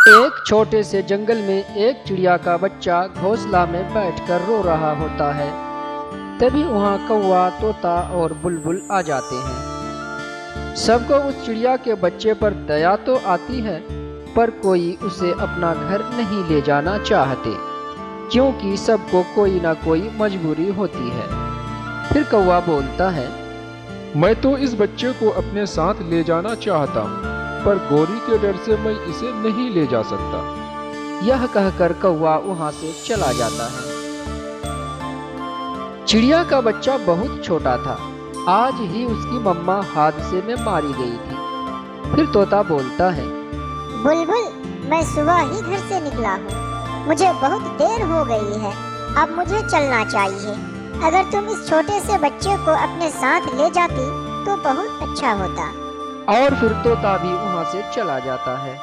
एक छोटे से जंगल में एक चिड़िया का बच्चा घोंसला में बैठकर रो रहा होता है। तभी वहाँ कौवा, तोता और बुलबुल आ जाते हैं। सबको उस चिड़िया के बच्चे पर दया तो आती है, पर कोई उसे अपना घर नहीं ले जाना चाहते, क्योंकि सबको कोई ना कोई मजबूरी होती है। फिर कौवा बोलता है, मैं तो इस बच्चे को अपने साथ ले जाना चाहता हूँ, पर गोरी के डर से मैं इसे नहीं ले जा सकता। यह कहकर कौवा वहां से चला जाता है। चिड़िया का बच्चा बहुत छोटा था। आज ही उसकी मम्मा हादसे में मारी गई थी। फिर तोता बोलता है, बुलबुल, मैं सुबह ही घर से निकला हूँ। मुझे बहुत देर हो गई है, अब मुझे चलना चाहिए। अगर तुम इस छोटे से बच्चे को अपने साथ ले जाती तो बहुत अच्छा होता। और फिर तोता भी वहां से चला जाता है।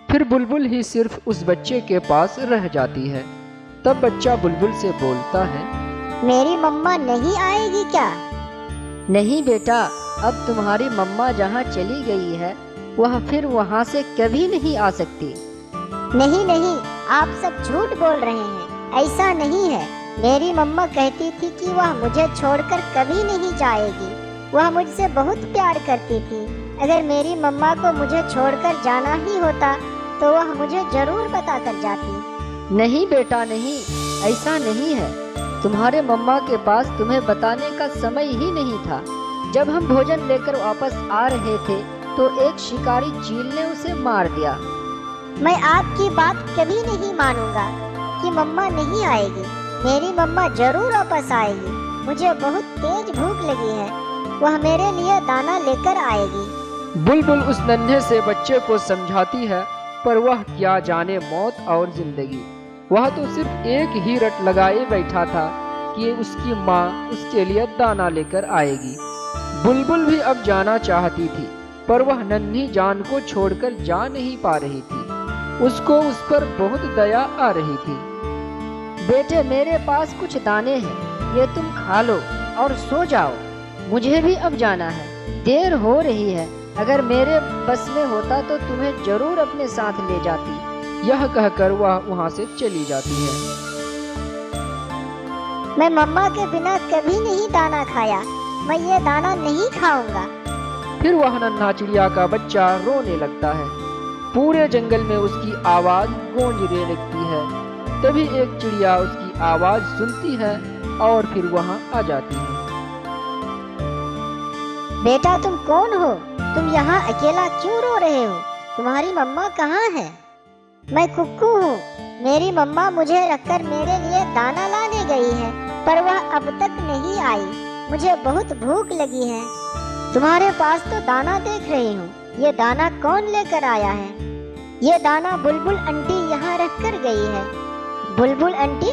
फिर बुलबुल ही सिर्फ उस बच्चे के पास रह जाती है। तब बच्चा बुलबुल से बोलता है, मेरी मम्मा नहीं आएगी क्या? नहीं बेटा, अब तुम्हारी मम्मा जहाँ चली गई है वह फिर वहाँ से कभी नहीं आ सकती। नहीं नहीं, आप सब झूठ बोल रहे हैं। ऐसा नहीं है। मेरी मम्मा कहती थी कि वह मुझे छोड़कर कभी नहीं जाएगी। वह मुझसे बहुत प्यार करती थी। अगर मेरी मम्मा को मुझे छोड़कर जाना ही होता तो वह मुझे जरूर बता कर जाती। नहीं बेटा नहीं, ऐसा नहीं है। तुम्हारे मम्मा के पास तुम्हें बताने का समय ही नहीं था। जब हम भोजन लेकर वापस आ रहे थे तो एक शिकारी चील ने उसे मार दिया। मैं आपकी बात कभी नहीं मानूंगा कि मम्मा नहीं आएगी। मेरी मम्मा जरूर वापस आएगी। मुझे बहुत तेज भूख लगी है। वह मेरे लिए दाना लेकर आएगी। बुलबुल उस नन्हे से बच्चे को समझाती है, पर वह क्या जाने मौत और जिंदगी। वह तो सिर्फ एक ही रट लगाए बैठा था कि उसकी माँ उसके लिए दाना लेकर आएगी। बुलबुल भी अब जाना चाहती थी, पर वह नन्ही जान को छोड़कर जा नहीं पा रही थी। उसको उस पर बहुत दया आ रही थी। बेटे, मेरे पास कुछ दाने हैं, ये तुम खा लो और सो जाओ। मुझे भी अब जाना है, देर हो रही है। अगर मेरे बस में होता तो तुम्हें जरूर अपने साथ ले जाती। यह कहकर वह वहां से चली जाती है। मैं मम्मा के बिना कभी नहीं दाना खाया। मैं ये दाना नहीं खाऊंगा। फिर वह नन्हा चिड़िया का बच्चा रोने लगता है। पूरे जंगल में उसकी आवाज गूंजने लगती है। तभी एक चिड़िया उसकी आवाज सुनती है और फिर वहां आ जाती है। बेटा, तुम कौन हो? तुम यहाँ अकेला क्यों रो रहे हो? तुम्हारी मम्मा कहाँ है? मैं कुक्कू हूँ। मेरी मम्मा मुझे रखकर मेरे लिए दाना लाने गई है, पर वह अब तक नहीं आई। मुझे बहुत भूख लगी है। तुम्हारे पास तो दाना देख रही हूँ। ये दाना कौन लेकर आया है? ये दाना बुलबुल आंटी यहाँ रख कर गई है। बुलबुल आंटी?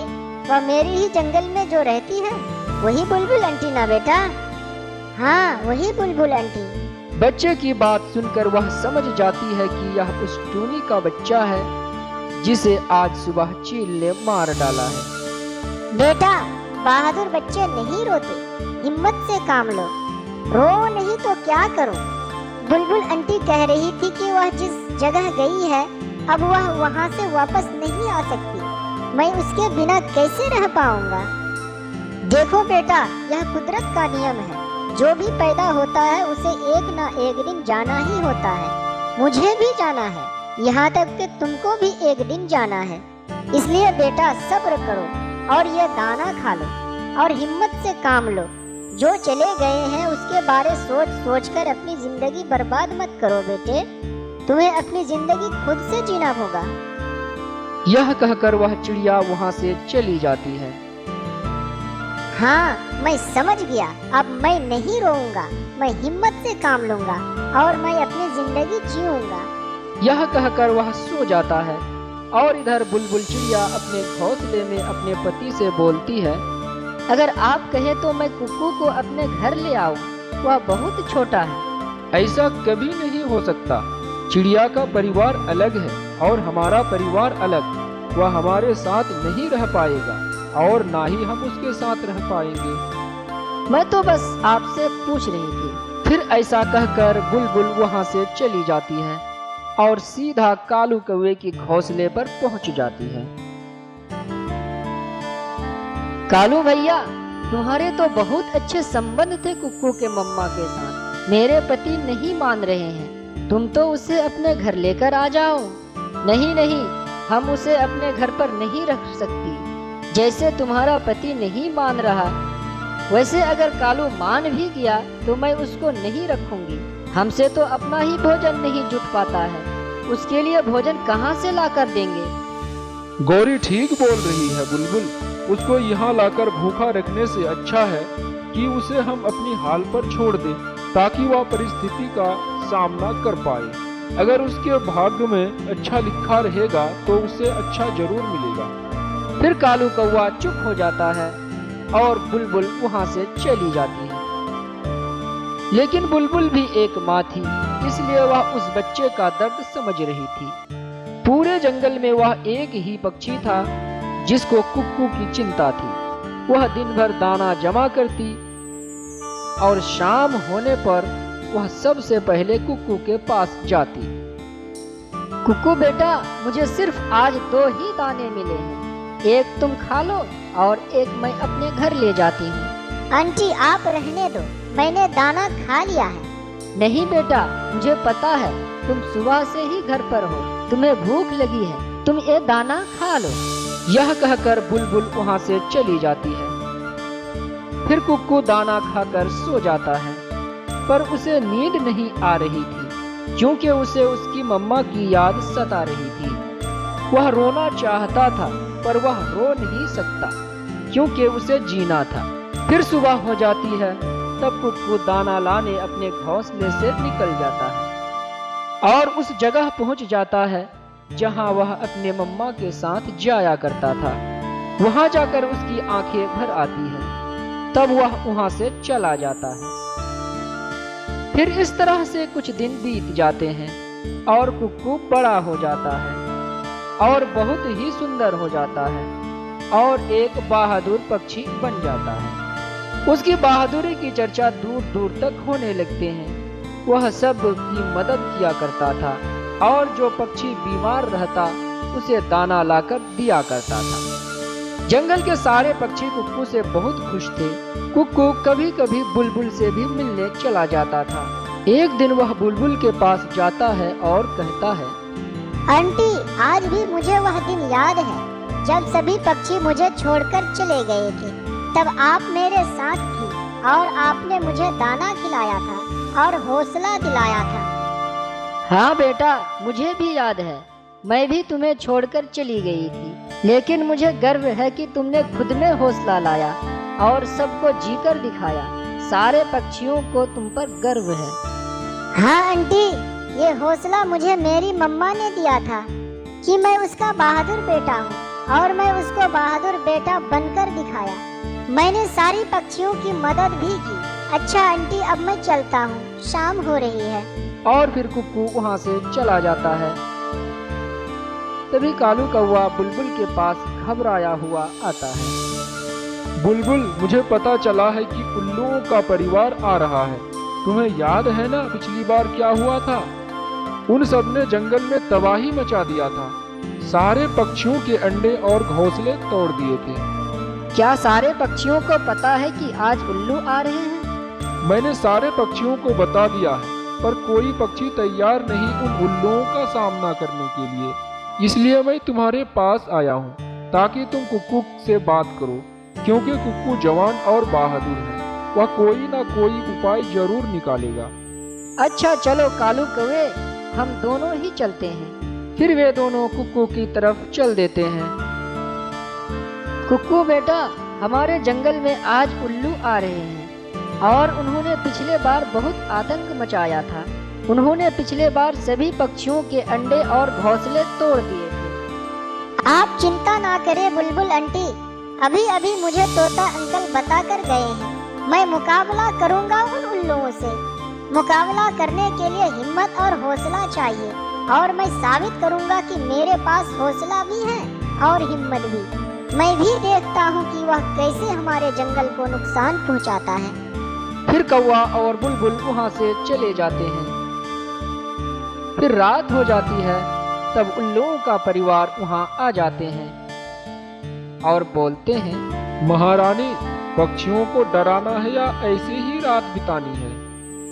वह मेरी ही जंगल में जो रहती है, वही बुलबुल आंटी ना बेटा? हाँ, वही बुलबुल आंटी। बच्चे की बात सुनकर वह समझ जाती है कि यह उस टूनी का बच्चा है जिसे आज सुबह चील ने मार डाला है। बेटा, बहादुर बच्चे नहीं रोते। हिम्मत से काम लो। रो नहीं तो क्या करो? बुलबुल आंटी कह रही थी कि वह जिस जगह गई है अब वह वहाँ से वापस नहीं आ सकती। मैं उसके बिना कैसे रह पाऊंगा? देखो बेटा, यह कुदरत का नियम है। जो भी पैदा होता है उसे एक ना एक दिन जाना ही होता है। मुझे भी जाना है, यहाँ तक कि तुमको भी एक दिन जाना है। इसलिए बेटा, सब्र करो और ये दाना खा लो और हिम्मत से काम लो। जो चले गए हैं उसके बारे सोच सोच कर अपनी जिंदगी बर्बाद मत करो बेटे। तुम्हें अपनी जिंदगी खुद से जीना होगा। यह कहकर वह चिड़िया वहां से चली जाती है। हाँ, मैं समझ गया। अब मैं नहीं रोऊंगा। मैं हिम्मत से काम लूंगा और मैं अपनी जिंदगी जीऊंगा। यह कहकर वह सो जाता है। और इधर बुलबुल चिड़िया अपने घोंसले में अपने पति से बोलती है, अगर आप कहे तो मैं कुक्कू को अपने घर ले आऊं। वह बहुत छोटा है। ऐसा कभी नहीं हो सकता। चिड़िया का परिवार अलग है और हमारा परिवार अलग। वह हमारे साथ नहीं रह पाएगा और ना ही हम उसके साथ रह पाएंगे। मैं तो बस आपसे पूछ रही थी। फिर ऐसा कहकर बुलबुल वहां से चली जाती है और सीधा कालू कौवे के घोंसले पर पहुंच जाती है। कालू भैया, तुम्हारे तो बहुत अच्छे संबंध थे कुक्कू के मम्मा के साथ। मेरे पति नहीं मान रहे हैं, तुम तो उसे अपने घर लेकर आ जाओ। नहीं नहीं, हम उसे अपने घर पर नहीं रख सकती। जैसे तुम्हारा पति नहीं मान रहा, वैसे अगर कालू मान भी गया तो मैं उसको नहीं रखूंगी। हमसे तो अपना ही भोजन नहीं जुट पाता है, उसके लिए भोजन कहाँ से लाकर देंगे। गौरी ठीक बोल रही है बुलबुल। उसको यहाँ लाकर भूखा रखने से अच्छा है कि उसे हम अपनी हाल पर छोड़ दें, ताकि वह परिस्थिति का सामना कर पाए। अगर उसके भाग्य में अच्छा लिखा रहेगा तो उसे अच्छा जरूर मिलेगा। फिर कालू कौवा चुप हो जाता है और बुलबुल वहां से चली जाती है। लेकिन बुलबुल भी एक माँ थी, इसलिए वह उस बच्चे का दर्द समझ रही थी। पूरे जंगल में वह एक ही पक्षी था जिसको कुक्कू की चिंता थी। वह दिन भर दाना जमा करती और शाम होने पर वह सबसे पहले कुक्कू के पास जाती। कुक्कू बेटा, मुझे सिर्फ आज 2 ही दाने मिले हैं, एक तुम खा लो और एक मैं अपने घर ले जाती हूँ। आंटी आप रहने दो, मैंने दाना खा लिया है। नहीं बेटा, मुझे पता है तुम सुबह से ही घर पर हो, तुम्हें भूख लगी है, तुम ये दाना खा लो। यह कहकर बुलबुल वहां से चली जाती है। फिर कुक्कू दाना खाकर सो जाता है, पर उसे नींद नहीं आ रही थी, क्योंकि उसे उसकी मम्मा की याद सता रही थी। वह रोना चाहता था, पर वह रो नहीं सकता, क्योंकि उसे जीना था। फिर सुबह हो जाती है, तब कुक्कू दाना लाने अपने घोंसले से निकल जाता है और उस जगह पहुंच जाता है जहां वह अपने मम्मा के साथ जाया करता था। वहां जाकर उसकी आंखें भर आती हैं, तब वह वहां से चला जाता है। फिर इस तरह से कुछ दिन बीत जाते हैं और कुक्कू बड़ा हो जाता है और बहुत ही सुंदर हो जाता है और एक बहादुर पक्षी बन जाता है। उसकी बहादुरी की चर्चा दूर दूर तक होने लगते हैं। वह सब की मदद किया करता था और जो पक्षी बीमार रहता उसे दाना लाकर दिया करता था। जंगल के सारे पक्षी कुक्कू से बहुत खुश थे। कुक्कू कभी कभी बुलबुल से भी मिलने चला जाता था। एक दिन वह बुलबुल के पास जाता है और कहता है, आंटी आज भी मुझे वह दिन याद है जब सभी पक्षी मुझे छोड़कर चले गए थे। तब आप मेरे साथ थी और आपने मुझे दाना खिलाया था और हौसला दिलाया था। हाँ बेटा, मुझे भी याद है, मैं भी तुम्हें छोड़कर चली गई थी, लेकिन मुझे गर्व है कि तुमने खुद में हौसला लाया और सबको जीकर दिखाया। सारे पक्षियों को तुम पर गर्व है। हाँ आंटी, ये हौसला मुझे मेरी मम्मा ने दिया था कि मैं उसका बहादुर बेटा हूँ और मैं उसको बहादुर बेटा बनकर दिखाया। मैंने सारी पक्षियों की मदद भी की। अच्छा आंटी, अब मैं चलता हूँ, शाम हो रही है। और फिर कुक्कू वहां से चला जाता है। तभी कालू कौवा बुलबुल के पास घबराया हुआ आता है। बुलबुल, मुझे पता चला है कि उल्लुओं का परिवार आ रहा है। तुम्हें याद है ना पिछली बार क्या हुआ था? उन सब ने जंगल में तबाही मचा दिया था। सारे पक्षियों के अंडे और घोंसले तोड़ दिए थे। क्या सारे पक्षियों को पता है कि आज उल्लू आ रहे हैं? मैंने सारे पक्षियों को बता दिया है, पर कोई पक्षी तैयार नहीं उन उल्लुओं का सामना करने के लिए। इसलिए मैं तुम्हारे पास आया हूँ, ताकि तुम कुक्कू से बात करो, क्योंकि कुक्कू जवान और बहादुर है। वह कोई ना कोई उपाय जरूर निकालेगा। अच्छा चलो कालू कौवे, हम दोनों ही चलते हैं। फिर वे दोनों कुक्कू की तरफ चल देते हैं। कुक्कू बेटा, हमारे जंगल में आज उल्लू आ रहे हैं और उन्होंने पिछले बार बहुत आतंक मचाया था। उन्होंने पिछले बार सभी पक्षियों के अंडे और घोंसले तोड़ दिए थे। आप चिंता ना करें बुलबुल आंटी, अभी अभी मुझे तोता अंकल बता कर गए हैं। मैं मुकाबला करूंगा उन उल्लुओं से। मुकाबला करने के लिए हिम्मत और हौसला चाहिए और मैं साबित करूंगा कि मेरे पास हौसला भी है और हिम्मत भी। मैं भी देखता हूँ कि वह कैसे हमारे जंगल को नुकसान पहुँचाता है। फिर कौवा और बुलबुल वहां से चले जाते हैं। फिर रात हो जाती है। तब उल्लुओं का परिवार वहां आ जाते हैं और बोलते हैं, महारानी, पक्षियों को डराना है या ऐसे ही रात बितानी है?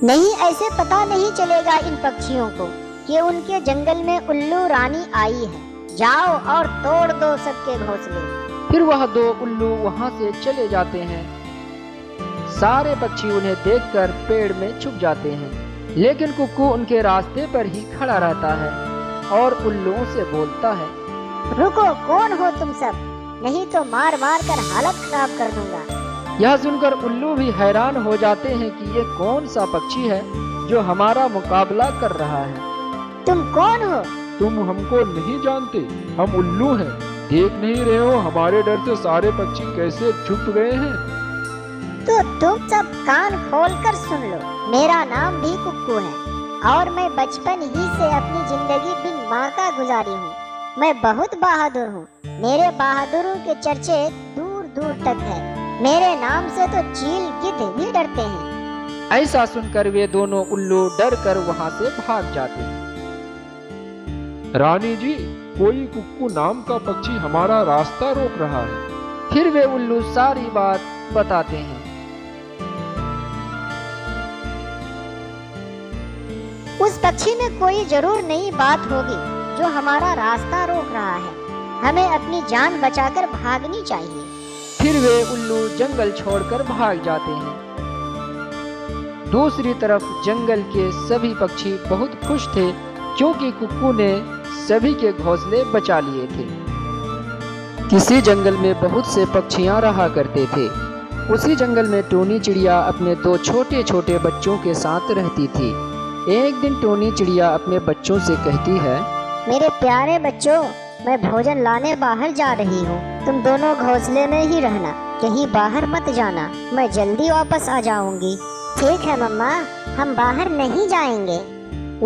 नहीं, ऐसे पता नहीं चलेगा इन पक्षियों को कि उनके जंगल में उल्लू रानी आई है। जाओ और तोड़ दो सबके घोंसले। फिर वह दो उल्लू वहां से चले जाते हैं। सारे पक्षी उन्हें देखकर पेड़ में छुप जाते हैं, लेकिन कुक्कू उनके रास्ते पर ही खड़ा रहता है और उल्लुओं से बोलता है, रुको, कौन हो तुम सब? नहीं तो मार मार कर हालत खराब कर दूंगा। यह सुनकर उल्लू भी हैरान हो जाते हैं कि ये कौन सा पक्षी है जो हमारा मुकाबला कर रहा है। तुम कौन हो? तुम हमको नहीं जानते, हम उल्लू हैं। देख नहीं रहे हो हमारे डर से सारे पक्षी कैसे छुप गए हैं? तो तुम सब कान खोलकर सुन लो। मेरा नाम भी कुक्कू है और मैं बचपन ही से अपनी जिंदगी बिन माँ का गुजारी हूँ। मैं बहुत बहादुर हूँ। मेरे बहादुरों के चर्चे दूर दूर तक है। मेरे नाम से तो चील गिद्ध भी डरते हैं। ऐसा सुनकर वे दोनों उल्लू डर कर वहाँ से भाग जाते हैं। रानी जी, कोई कुक्कू नाम का पक्षी हमारा रास्ता रोक रहा है। फिर वे उल्लू सारी बात बताते हैं। उस पक्षी में कोई जरूर नई बात होगी जो हमारा रास्ता रोक रहा है। हमें अपनी जान बचाकर भागनी चाहिए। फिर वे उल्लू जंगल छोड़कर भाग जाते हैं। दूसरी तरफ जंगल के सभी पक्षी बहुत खुश थे क्योंकि कुक्कू ने सभी के घोंसले बचा लिए थे। किसी जंगल में बहुत से पक्षियां रहा करते थे। उसी जंगल में टोनी चिड़िया अपने दो छोटे छोटे बच्चों के साथ रहती थी। एक दिन टोनी चिड़िया अपने बच्चों से कहती है, मेरे प्यारे बच्चों, मैं भोजन लाने बाहर जा रही हूँ। तुम दोनों घोंसले में ही रहना, कहीं बाहर मत जाना। मैं जल्दी वापस आ जाऊंगी। ठीक है मम्मा, हम बाहर नहीं जाएंगे।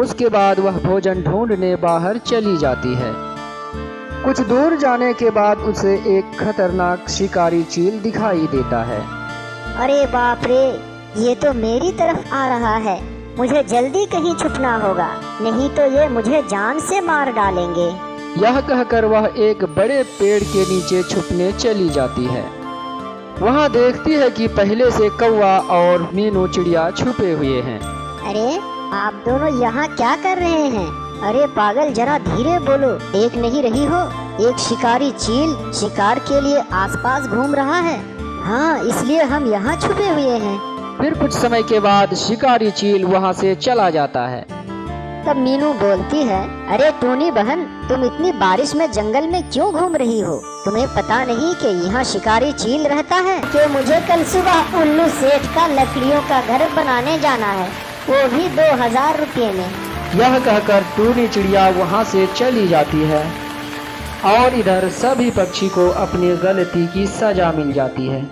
उसके बाद वह भोजन ढूंढने बाहर चली जाती है। कुछ दूर जाने के बाद उसे एक खतरनाक शिकारी चील दिखाई देता है। अरे बाप रे, ये तो मेरी तरफ आ रहा है। मुझे जल्दी कहीं छुपना होगा, नहीं तो ये मुझे जान से मार डालेंगे। यह कहकर वह एक बड़े पेड़ के नीचे छुपने चली जाती है। वहाँ देखती है कि पहले से कौवा और मीनू चिड़िया छुपे हुए हैं। अरे आप दोनों यहाँ क्या कर रहे हैं? अरे पागल, जरा धीरे बोलो, देख नहीं रही हो? एक शिकारी चील शिकार के लिए आसपास घूम रहा है। हाँ, इसलिए हम यहाँ छुपे हुए हैं। फिर कुछ समय के बाद शिकारी चील वहाँ से चला जाता है। तब मीनू बोलती है, अरे टोनी बहन, तुम इतनी बारिश में जंगल में क्यों घूम रही हो? तुम्हें पता नहीं कि यहाँ शिकारी चील रहता है? कि मुझे कल सुबह उल्लू सेठ का लकड़ियों का घर बनाने जाना है, वो भी 2000 रुपये में। यह कहकर टोनी चिड़िया वहाँ से चली जाती है और इधर सभी पक्षी को अपनी गलती की सजा मिल जाती है।